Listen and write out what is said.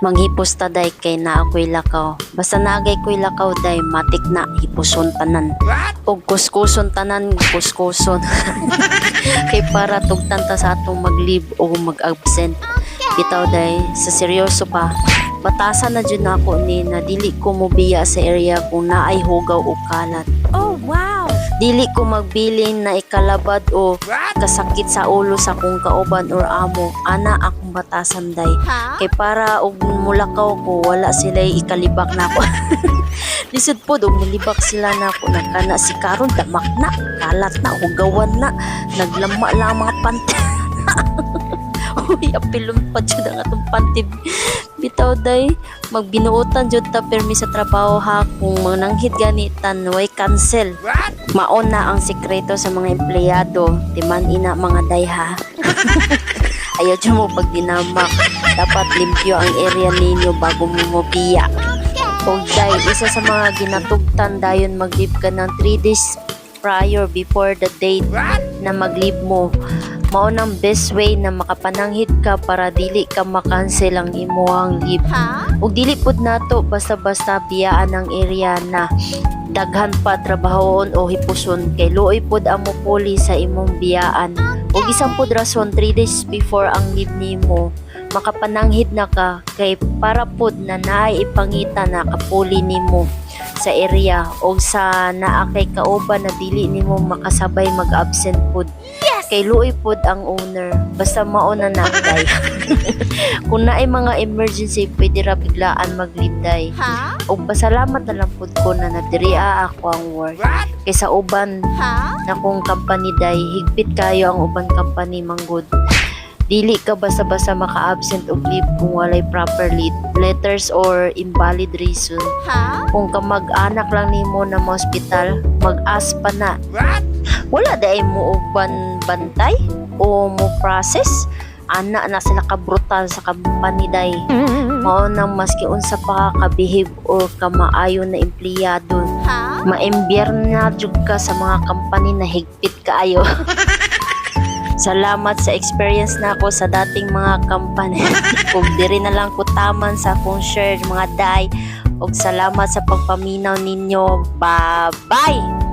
Manghipos ta day kay na ako'y lakaw. Basta nagay ko'y lakaw day, matik na hipuson tanan. Og kuskuson tanan, kuskuson. Kay para tugtan ta sa atong mag-leave o mag-absent. Bitaw day, sa seryoso pa. Batasan na dyan ako ni na dili ko mobiya sa area kung naay hugaw o kalat. Oh, wow! Dili ko magbilin na ikalabad o kasakit sa ulo sa kong kauban or amo. Ana akong batasan day. Ha? Kay para og mulakaw ko, wala sila ikalibak na ako. Lisod po, og mulibak sila na ako. Nakana si Karon, damak na, kalat na, hugawan na. Naglama lang ang mga panty. Uy, apilon pa dyan ang atong panty. Bitaw day, magbinuotan dyan ta permi sa trabaho ha. Kung mananghid ganitan, way cancel. Maon na ang sikreto sa mga empleyado. Timan ina mga day ha. Ayaw dyan mo pag dinamak. Dapat limpyo ang area ninyo bago mo mobiya. O day, isa sa mga ginatugtan dayon mag-leave ka ng 3 days prior before the date na mag-leave mo. Mao nang best way na makapananghid ka para dili ka makancel ang imuhang leave. Ha? Ug dili pud nato basta-basta biyaan ang area na daghan pa trabahoon o hipuson kay luoy pud amo puli sa imong biyaan. Ug isang pud rason 3 days before ang leave nimo makapananghid na ka kay para pud na naay ipangita na kapuli nimo sa area o sa naa kay kauban na dili nimo makasabay mag-absent pud. Kay luoy pod ang owner basta mauna na day. Kung naay mga emergency pwede ra biglaan mag-leave day. Ha? Og pasalamat na lang pod ko na nadiriya ako ang work. Kay sa uban Ha? na kung company day higpit kayo ang uban company manggod. Dili ka basta-basta maka-absent og leave kung walay proper letters or invalid reason. Ha? Kung ka mag-anak lang nimo na mo hospital, mag-ask pa na. Wala dahil mo og bantay o mo process. Ana na sila ka brutal sa company day. Mao nang maski unsa pa ka behave or ka maayo na empleyado. Ha? Maembyer na jud ka sa mga company na higpit kaayo. Salamat sa experience na ako sa dating mga company. Kung diri na lang ko taman sa akong share mga day. Og salamat sa pagpaminaw ninyo. Bye-bye!